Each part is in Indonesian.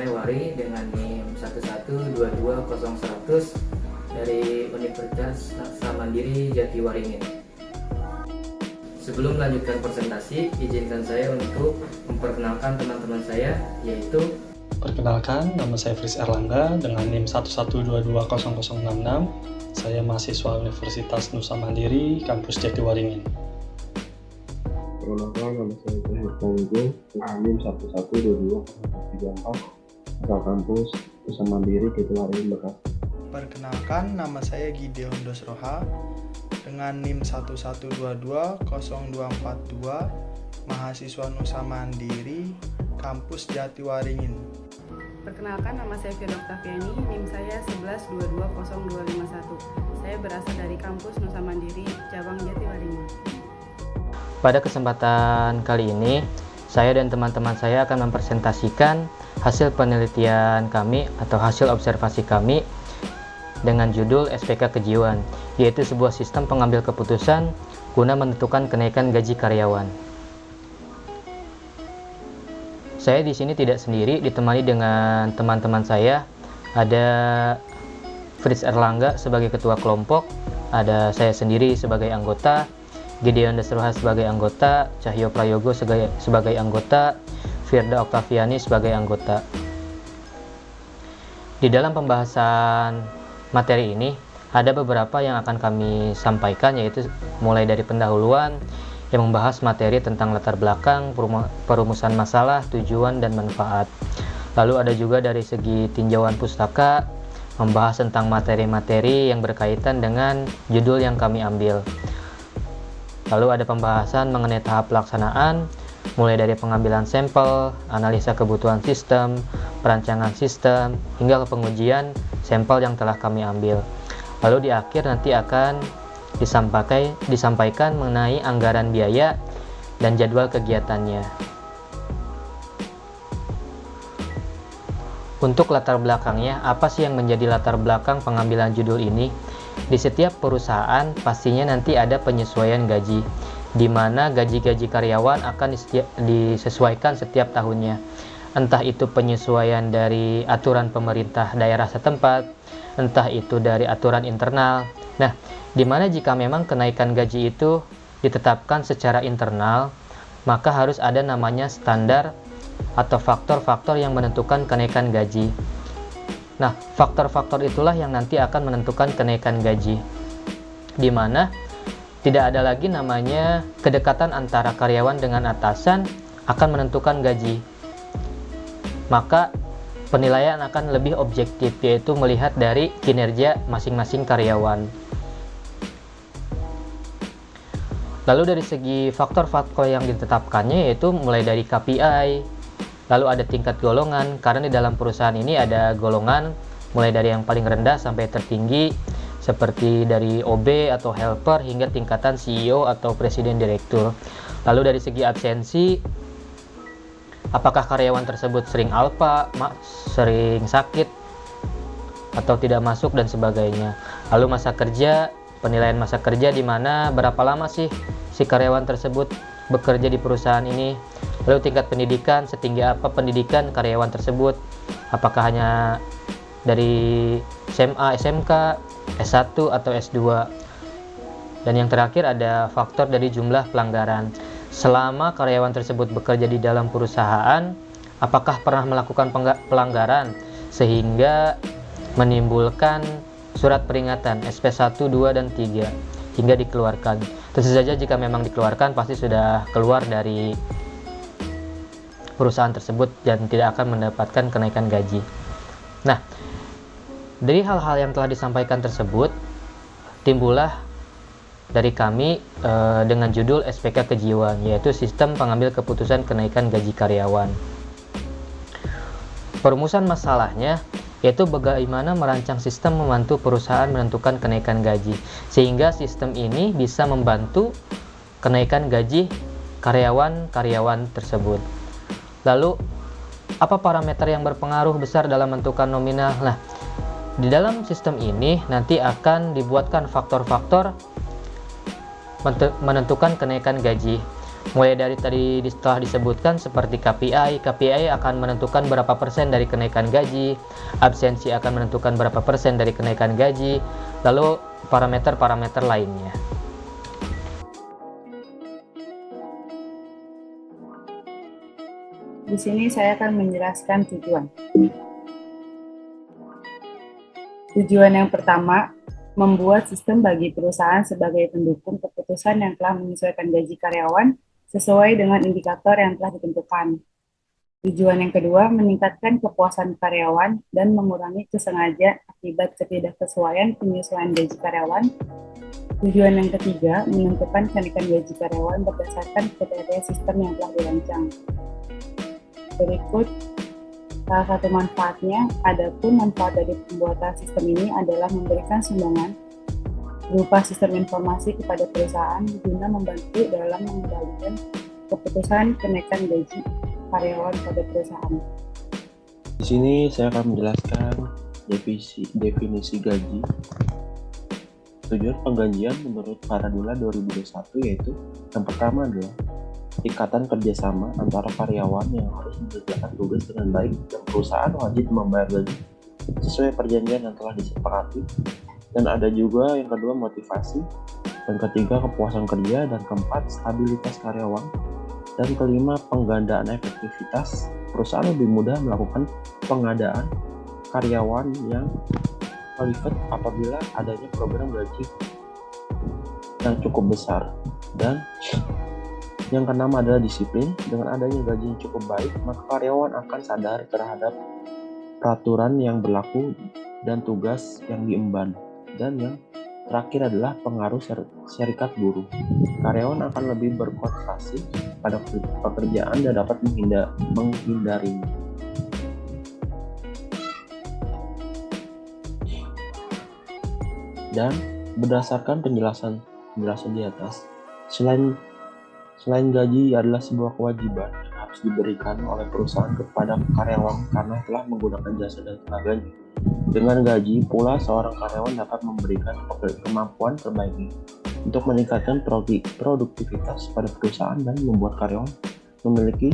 saya Wari dengan NIM 112200100 dari Universitas Mandiri Jatiwaringin. Sebelum melanjutkan presentasi, izinkan saya untuk memperkenalkan teman-teman saya, yaitu perkenalkan, nama saya Fris Erlangga dengan NIM 112200066. Saya mahasiswa Universitas Nusa Mandiri, kampus Jatiwaringin. Perkenalkan, nama saya Zahir Tangguh dengan NIM 1122034 asal kampus Nusa Mandiri Jatiwaringin, Bekasi. Perkenalkan, nama saya Gideon Dosroha dengan NIM 1122042 mahasiswa Nusa Mandiri, kampus Jatiwaringin. Perkenalkan, nama saya Firda Oktaviani, NIM saya 112200251. Saya berasal dari kampus Nusa Mandiri, cabang Jatiwaringin. Pada kesempatan kali ini, saya dan teman-teman saya akan mempresentasikan hasil penelitian kami atau hasil observasi kami dengan judul SPK Kejiwaan, yaitu sebuah sistem pengambil keputusan guna menentukan kenaikan gaji karyawan. Saya di sini tidak sendiri, ditemani dengan teman-teman saya. Ada Fritz Erlangga sebagai ketua kelompok, ada saya sendiri sebagai anggota, Gideon Dosroha sebagai anggota, Cahyo Prayogo sebagai anggota, Firda Oktaviani sebagai anggota. Di dalam pembahasan materi ini ada beberapa yang akan kami sampaikan, yaitu mulai dari pendahuluan yang membahas materi tentang latar belakang, perumusan masalah, tujuan, dan manfaat. Lalu ada juga dari segi tinjauan pustaka, membahas tentang materi-materi yang berkaitan dengan judul yang kami ambil. Lalu ada pembahasan mengenai tahap pelaksanaan, mulai dari pengambilan sampel, analisa kebutuhan sistem, perancangan sistem, hingga ke pengujian sampel yang telah kami ambil. Lalu di akhir nanti akan disampaikan mengenai anggaran biaya dan jadwal kegiatannya. Untuk latar belakangnya, apa sih yang menjadi latar belakang pengambilan judul ini? Di setiap perusahaan pastinya nanti ada penyesuaian gaji, di mana gaji-gaji karyawan akan disesuaikan setiap tahunnya. Entah itu penyesuaian dari aturan pemerintah daerah setempat, entah itu dari aturan internal. Nah, di mana jika memang kenaikan gaji itu ditetapkan secara internal, maka harus ada namanya standar atau faktor-faktor yang menentukan kenaikan gaji. Nah, faktor-faktor itulah yang nanti akan menentukan kenaikan gaji, di mana tidak ada lagi namanya kedekatan antara karyawan dengan atasan akan menentukan gaji. Maka penilaian akan lebih objektif, yaitu melihat dari kinerja masing-masing karyawan. Lalu dari segi faktor-faktor yang ditetapkannya, yaitu mulai dari KPI, lalu ada tingkat golongan, karena di dalam perusahaan ini ada golongan mulai dari yang paling rendah sampai tertinggi, seperti dari OB atau helper hingga tingkatan CEO atau presiden direktur. Lalu dari segi absensi, apakah karyawan tersebut sering alpa, sering sakit, atau tidak masuk, dan sebagainya. Lalu masa kerja, penilaian masa kerja, di mana berapa lama sih si karyawan tersebut bekerja di perusahaan ini. Lalu tingkat pendidikan, setinggi apa pendidikan karyawan tersebut, apakah hanya dari SMA, SMK, S1 atau S2. Dan yang terakhir ada faktor dari jumlah pelanggaran. Selama karyawan tersebut bekerja di dalam perusahaan, apakah pernah melakukan pelanggaran sehingga menimbulkan surat peringatan SP1, 2, dan 3 hingga dikeluarkan. Tentu saja jika memang dikeluarkan pasti sudah keluar dari perusahaan tersebut dan tidak akan mendapatkan kenaikan gaji. Nah, dari hal-hal yang telah disampaikan tersebut, timbullah dari kami dengan judul SPK Kejiwaan, yaitu Sistem Pengambil Keputusan Kenaikan Gaji Karyawan. Perumusan masalahnya yaitu bagaimana merancang sistem membantu perusahaan menentukan kenaikan gaji, sehingga sistem ini bisa membantu kenaikan gaji karyawan-karyawan tersebut. Lalu, apa parameter yang berpengaruh besar dalam menentukan nominal? Nah, di dalam sistem ini nanti akan dibuatkan faktor-faktor menentukan kenaikan gaji. Mulai dari tadi telah disebutkan seperti KPI akan menentukan berapa persen dari kenaikan gaji, absensi akan menentukan berapa persen dari kenaikan gaji, lalu parameter-parameter lainnya. Di sini saya akan menjelaskan tujuan. Tujuan yang pertama, membuat sistem bagi perusahaan sebagai pendukung keputusan yang telah menyesuaikan gaji karyawan sesuai dengan indikator yang telah ditentukan. Tujuan yang kedua, meningkatkan kepuasan karyawan dan mengurangi kesengajaan akibat ketidaksesuaian penyesuaian gaji karyawan. Tujuan yang ketiga, menentukan kenaikan gaji karyawan berdasarkan kriteria sistem yang telah dirancang. Berikut salah satu manfaatnya, adapun manfaat dari pembuatan sistem ini adalah memberikan sumbangan berupa sistem informasi kepada perusahaan guna membantu dalam mengendalikan keputusan kenaikan gaji karyawan pada perusahaan. Di sini saya akan menjelaskan definisi gaji. Tujuan penggajian menurut Paradula 2021 yaitu yang pertama adalah ikatan kerjasama antara karyawan yang harus mengerjakan tugas dengan baik dan perusahaan wajib membayar gaji sesuai perjanjian yang telah disepakati. Dan ada juga yang kedua motivasi, dan ketiga kepuasan kerja, dan keempat stabilitas karyawan, dan kelima penggandaan efektivitas. Perusahaan lebih mudah melakukan pengadaan karyawan yang qualified apabila adanya program gaji yang cukup besar. Dan yang keenam adalah disiplin. Dengan adanya gaji yang cukup baik, maka karyawan akan sadar terhadap peraturan yang berlaku dan tugas yang diemban. Dan yang terakhir adalah pengaruh serikat buruh. Karyawan akan lebih berkonsentrasi pada pekerjaan dan dapat menghindarinya. Dan berdasarkan penjelasan di atas, selain gaji adalah sebuah kewajiban yang harus diberikan oleh perusahaan kepada karyawan karena telah menggunakan jasa dan tenaganya. Dengan gaji pula seorang karyawan dapat memberikan kemampuan terbaiknya untuk meningkatkan produktivitas pada perusahaan dan membuat karyawan memiliki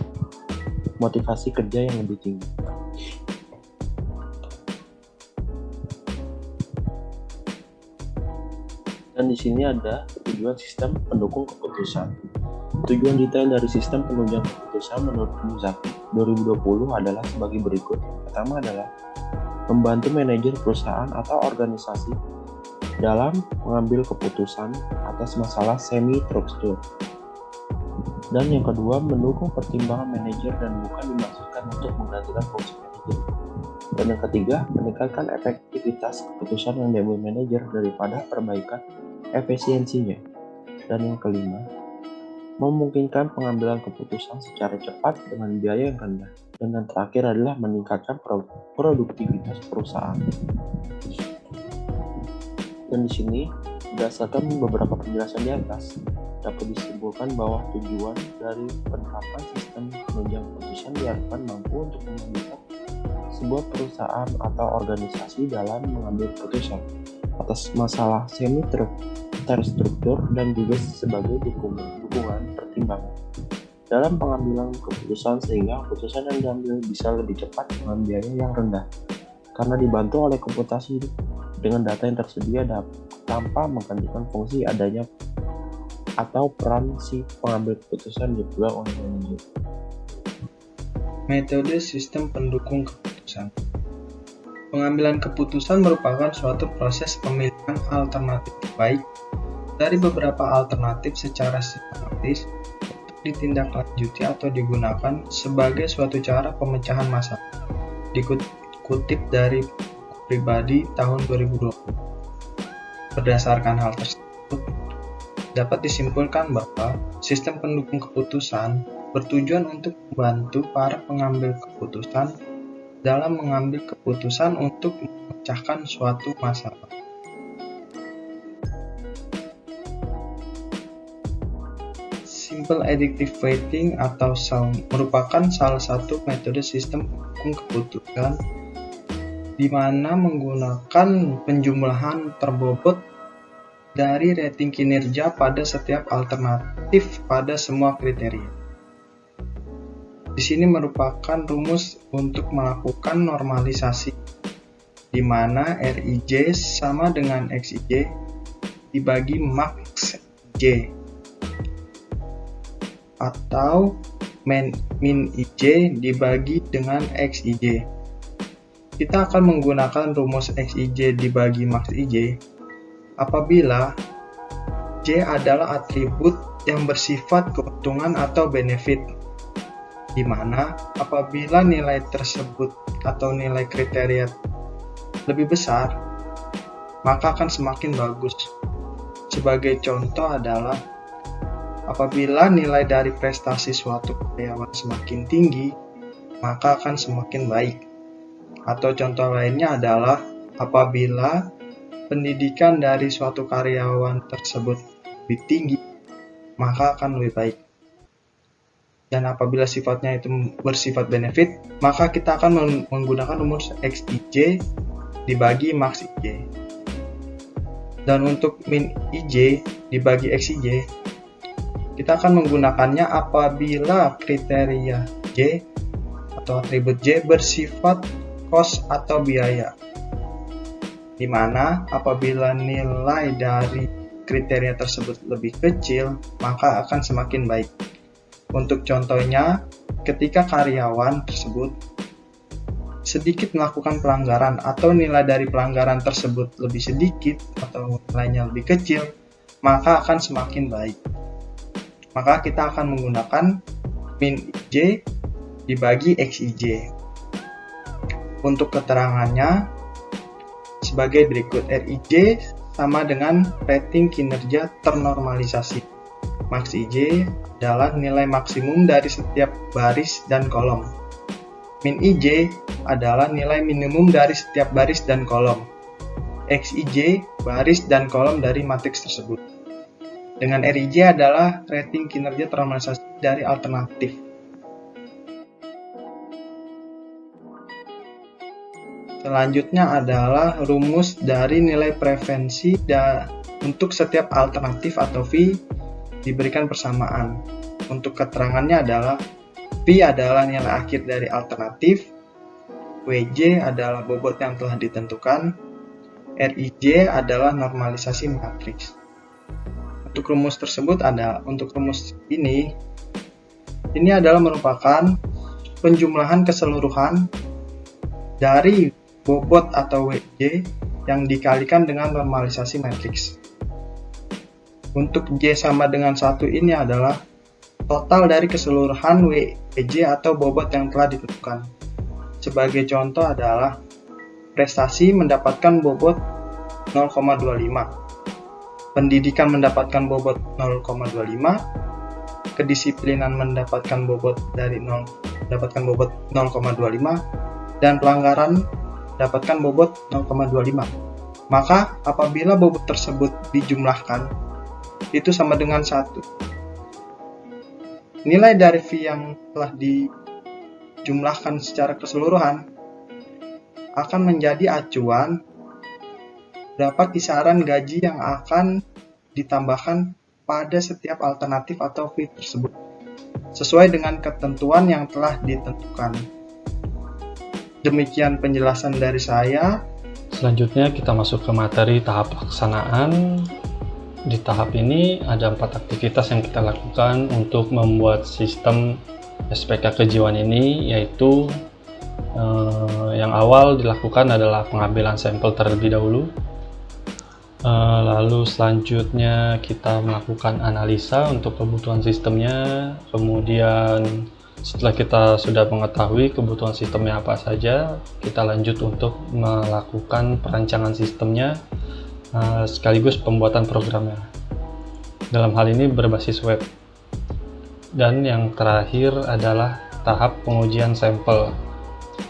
motivasi kerja yang lebih tinggi. Dan di sini ada tujuan sistem pendukung keputusan. Tujuan detail dari sistem penunjang keputusan menurut Muzaki 2020 adalah sebagai berikut. Yang pertama adalah membantu manajer perusahaan atau organisasi dalam mengambil keputusan atas masalah semi-struktur. Dan yang kedua, mendukung pertimbangan manajer dan bukan dimaksudkan untuk menggantikan fungsi manajer. Dan yang ketiga, meningkatkan efektivitas keputusan yang diambil manajer daripada perbaikan efisiensinya. Dan yang kelima, memungkinkan pengambilan keputusan secara cepat dengan biaya yang rendah. Dan yang terakhir adalah meningkatkan produktivitas perusahaan. Dan di sini, berdasarkan beberapa penjelasan di atas, dapat disimpulkan bahwa tujuan dari penerapan sistem penunjang keputusan diharapkan mampu untuk memudahkan sebuah perusahaan atau organisasi dalam mengambil keputusan atas masalah semi-terstruktur dan juga sebagai dukungan pertimbangan dalam pengambilan keputusan sehingga keputusan yang diambil bisa lebih cepat dengan biaya yang rendah karena dibantu oleh komputasi dengan data yang tersedia tanpa menggantikan fungsi adanya atau peran si pengambil keputusan dipegang oleh manajer. Metode sistem pendukung keputusan. Pengambilan keputusan merupakan suatu proses pemilihan alternatif terbaik dari beberapa alternatif secara sistematis ditindaklanjuti atau digunakan sebagai suatu cara pemecahan masalah. Dikutip dari pribadi tahun 2020. Berdasarkan hal tersebut, dapat disimpulkan bahwa sistem pendukung keputusan bertujuan untuk membantu para pengambil keputusan dalam mengambil keputusan untuk memecahkan suatu masalah. Simple Additive Weighting atau SAW merupakan salah satu metode sistem pendukung keputusan di mana menggunakan penjumlahan terbobot dari rating kinerja pada setiap alternatif pada semua kriteria. Di sini merupakan rumus untuk melakukan normalisasi, di mana RIJ sama dengan XIJ dibagi max J, atau min IJ dibagi dengan XIJ. Kita akan menggunakan rumus XIJ dibagi max IJ apabila J adalah atribut yang bersifat keuntungan atau benefit, di mana apabila nilai tersebut atau nilai kriteria lebih besar, maka akan semakin bagus. Sebagai contoh adalah apabila nilai dari prestasi suatu karyawan semakin tinggi, maka akan semakin baik. Atau contoh lainnya adalah apabila pendidikan dari suatu karyawan tersebut lebih tinggi, maka akan lebih baik. Dan apabila sifatnya itu bersifat benefit, maka kita akan menggunakan rumus XIJ dibagi max IJ. Dan untuk min IJ dibagi XIJ, kita akan menggunakannya apabila kriteria J atau atribut J bersifat cost atau biaya, di mana apabila nilai dari kriteria tersebut lebih kecil, maka akan semakin baik. Untuk contohnya, ketika karyawan tersebut sedikit melakukan pelanggaran atau nilai dari pelanggaran tersebut lebih sedikit atau nilainya lebih kecil, maka akan semakin baik. Maka kita akan menggunakan min IJ dibagi XIJ. Untuk keterangannya sebagai berikut. RIJ sama dengan rating kinerja ternormalisasi. Max IJ adalah nilai maksimum dari setiap baris dan kolom. Min IJ adalah nilai minimum dari setiap baris dan kolom. XIJ baris dan kolom dari matriks tersebut. Dengan RIJ adalah rating kinerja ternormalisasi dari alternatif. Selanjutnya adalah rumus dari nilai preferensi untuk setiap alternatif atau V diberikan persamaan. Untuk keterangannya adalah V adalah nilai akhir dari alternatif, WJ adalah bobot yang telah ditentukan, RIJ adalah normalisasi matriks. Untuk rumus tersebut untuk rumus ini adalah merupakan penjumlahan keseluruhan dari bobot atau WJ yang dikalikan dengan normalisasi matriks. Untuk J sama dengan 1 ini adalah total dari keseluruhan WJ atau bobot yang telah ditentukan. Sebagai contoh adalah prestasi mendapatkan bobot 0,25. Pendidikan mendapatkan bobot 0,25, kedisiplinan mendapatkan bobot 0,25, dan pelanggaran mendapatkan bobot 0,25. Maka apabila bobot tersebut dijumlahkan, itu sama dengan 1. Nilai dari V yang telah dijumlahkan secara keseluruhan akan menjadi acuan berapa kisaran gaji yang akan ditambahkan pada setiap alternatif atau V tersebut, sesuai dengan ketentuan yang telah ditentukan. Demikian penjelasan dari saya. Selanjutnya kita masuk ke materi tahap pelaksanaan. Di tahap ini ada 4 aktivitas yang kita lakukan untuk membuat sistem SPK kejiwaan ini, yaitu yang awal dilakukan adalah pengambilan sampel terlebih dahulu. Lalu selanjutnya kita melakukan analisa untuk kebutuhan sistemnya. Kemudian setelah kita sudah mengetahui kebutuhan sistemnya apa saja, kita lanjut untuk melakukan perancangan sistemnya sekaligus pembuatan programnya. Dalam hal ini berbasis web. Dan yang terakhir adalah tahap pengujian sampel.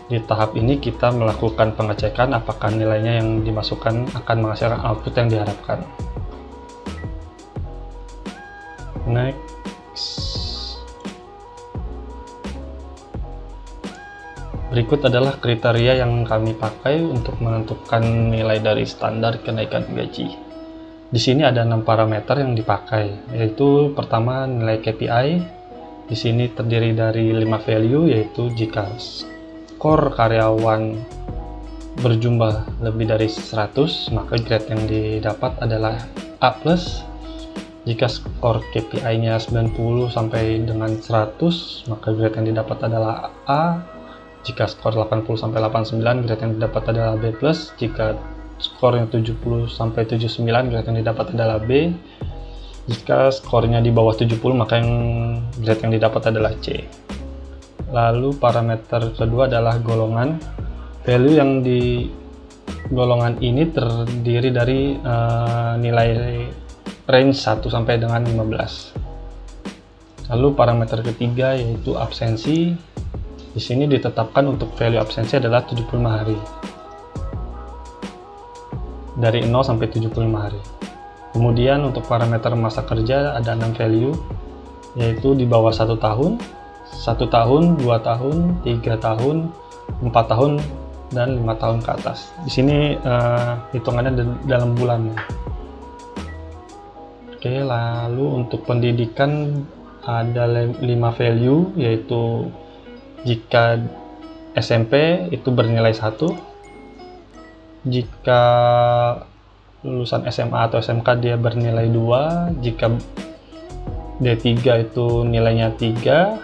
Di tahap ini kita melakukan pengecekan apakah nilainya yang dimasukkan akan menghasilkan output yang diharapkan. Next. Berikut adalah kriteria yang kami pakai untuk menentukan nilai dari standar kenaikan gaji. Di sini ada 6 parameter yang dipakai, yaitu pertama nilai KPI. Di sini terdiri dari 5 value, yaitu jika skor karyawan berjumlah lebih dari 100, maka grade yang didapat adalah A+. Jika skor KPI-nya 90 sampai dengan 100, maka grade yang didapat adalah A. Jika skor 80 sampai 89, grade yang didapat adalah B+. Jika skornya 70 sampai 79, grade yang didapat adalah B. Jika skornya di bawah 70, maka grade yang didapat adalah C. Lalu parameter kedua adalah golongan. Value yang di golongan ini terdiri dari nilai range 1 sampai dengan 15. Lalu parameter ketiga yaitu absensi. Di sini ditetapkan untuk value absensi adalah 75 hari. Dari 0 sampai 75 hari. Kemudian untuk parameter masa kerja ada 6 value, yaitu di bawah 1 tahun, 1 tahun, 2 tahun, 3 tahun, 4 tahun, dan 5 tahun ke atas. Di sini hitungannya dalam bulan. Oke, lalu untuk pendidikan ada 5 value, yaitu jika SMP itu bernilai 1, jika lulusan SMA atau SMK dia bernilai 2, jika D3 itu nilainya 3,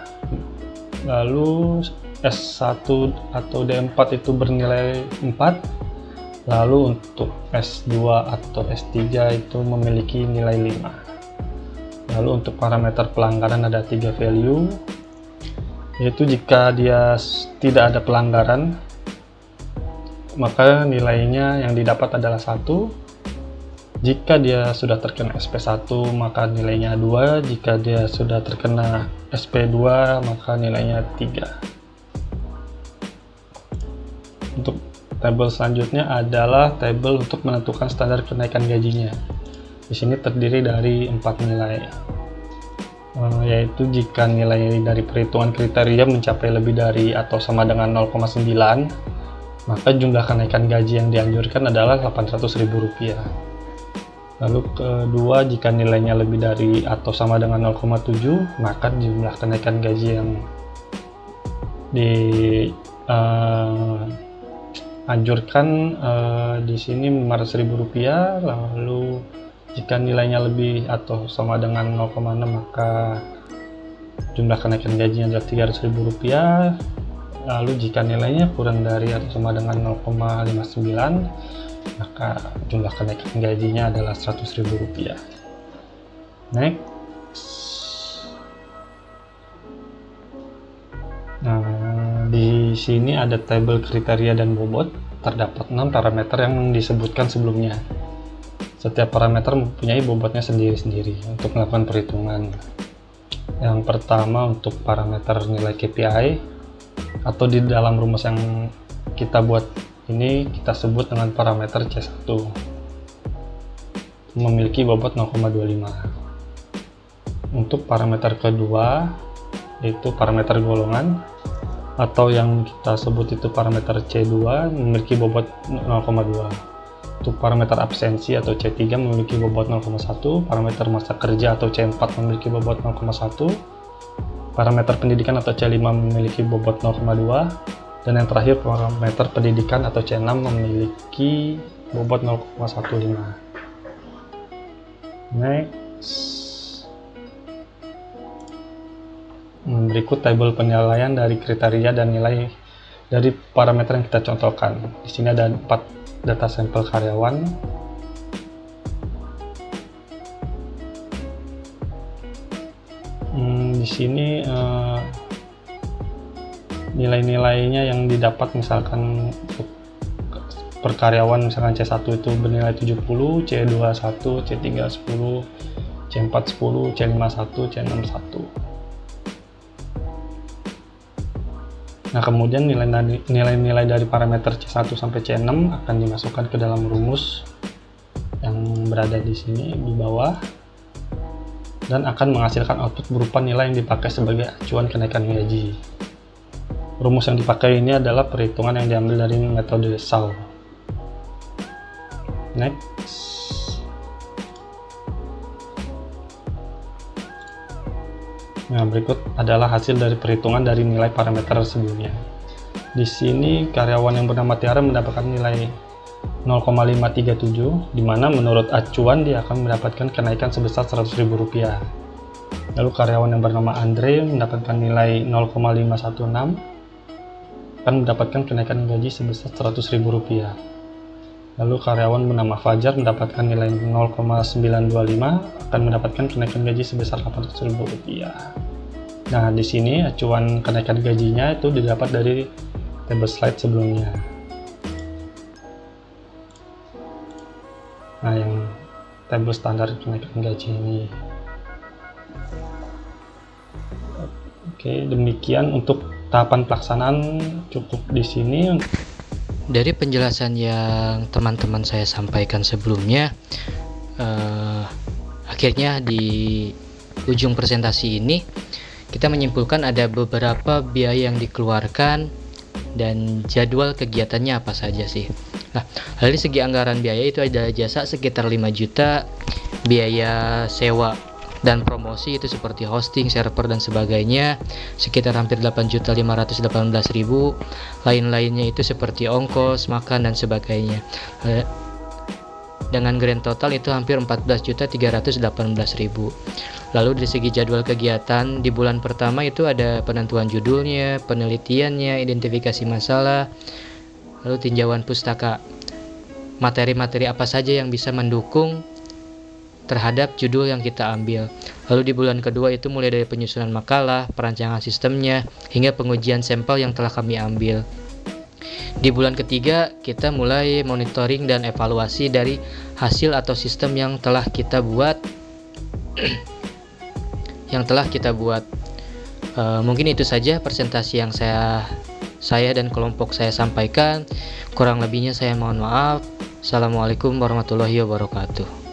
lalu S1 atau D4 itu bernilai 4, lalu untuk S2 atau S3 itu memiliki nilai 5. Lalu untuk parameter pelanggaran ada 3 value, yaitu jika dia tidak ada pelanggaran, maka nilainya yang didapat adalah 1. Jika dia sudah terkena SP1, maka nilainya 2. Jika dia sudah terkena SP2, maka nilainya 3. Untuk tabel selanjutnya adalah tabel untuk menentukan standar kenaikan gajinya. Di sini terdiri dari 4 nilai, yaitu jika nilai dari perhitungan kriteria mencapai lebih dari atau sama dengan 0,9, maka jumlah kenaikan gaji yang dianjurkan adalah Rp800.000. Lalu kedua, jika nilainya lebih dari atau sama dengan 0,7, maka jumlah kenaikan gaji yang dianjurkan di sini Rp500.000. Lalu jika nilainya lebih atau sama dengan 0,6, maka jumlah kenaikan gajinya adalah Rp300.000. Lalu jika nilainya kurang dari atau sama dengan 0,59, maka jumlah kenaikan gajinya adalah Rp100.000. Next. Nah, di sini ada tabel kriteria dan bobot. Terdapat 6 parameter yang disebutkan sebelumnya. Setiap parameter mempunyai bobotnya sendiri-sendiri untuk melakukan perhitungan. Yang pertama untuk parameter nilai KPI, atau di dalam rumus yang kita buat ini kita sebut dengan parameter C1, memiliki bobot 0,25. Untuk parameter kedua yaitu parameter golongan, atau yang kita sebut itu parameter C2, memiliki bobot 0,2. Untuk parameter absensi atau C3 memiliki bobot 0,1, parameter masa kerja atau C4 memiliki bobot 0,1, parameter pendidikan atau C5 memiliki bobot 0,2, dan yang terakhir parameter pendidikan atau C6 memiliki bobot 0,15. Next. Berikut tabel penilaian dari kriteria dan nilai dari parameter yang kita contohkan. Di sini ada 4 data sampel karyawan. Di sini nilai-nilainya yang didapat, misalkan per karyawan misalkan C1 itu bernilai 70, C2 1, C3 10, C4 10, C5 1, C6 1. Nah, kemudian nilai-nilai dari parameter C1 sampai C6 akan dimasukkan ke dalam rumus yang berada di sini di bawah, dan akan menghasilkan output berupa nilai yang dipakai sebagai acuan kenaikan gaji. Rumus yang dipakai ini adalah perhitungan yang diambil dari metode Shaw. Next. Nah, berikut adalah hasil dari perhitungan dari nilai parameter sebelumnya. Di sini karyawan yang bernama Tiara mendapatkan nilai 0,537, di mana menurut acuan dia akan mendapatkan kenaikan sebesar Rp100.000. Lalu karyawan yang bernama Andre mendapatkan nilai 0,516, akan mendapatkan kenaikan gaji sebesar Rp100.000. Lalu karyawan bernama Fajar mendapatkan nilai 0,925, akan mendapatkan kenaikan gaji sebesar Rp800.000. Nah, di sini acuan kenaikan gajinya itu didapat dari table slide sebelumnya. Nah, yang tabel standar kenaikan gaji ini. Oke, demikian untuk tahapan pelaksanaan cukup di sini. Dari penjelasan yang teman-teman saya sampaikan sebelumnya, akhirnya di ujung presentasi ini kita menyimpulkan ada beberapa biaya yang dikeluarkan dan jadwal kegiatannya apa saja sih. Nah, dari segi anggaran biaya itu ada jasa sekitar 5 juta, biaya sewa dan promosi itu seperti hosting, server dan sebagainya sekitar hampir 8.518.000, lain-lainnya itu seperti ongkos, makan dan sebagainya. Dengan grand total itu hampir 14.318.000. Lalu dari segi jadwal kegiatan di bulan pertama itu ada penentuan judulnya, penelitiannya, identifikasi masalah, lalu tinjauan pustaka. Materi-materi apa saja yang bisa mendukung terhadap judul yang kita ambil. Lalu di bulan kedua itu mulai dari penyusunan makalah, perancangan sistemnya, hingga pengujian sampel yang telah kami ambil. Di bulan ketiga kita mulai monitoring dan evaluasi dari hasil atau sistem yang telah kita buat. Mungkin itu saja presentasi yang saya dan kelompok saya sampaikan. Kurang lebihnya saya mohon maaf. Assalamualaikum warahmatullahi wabarakatuh.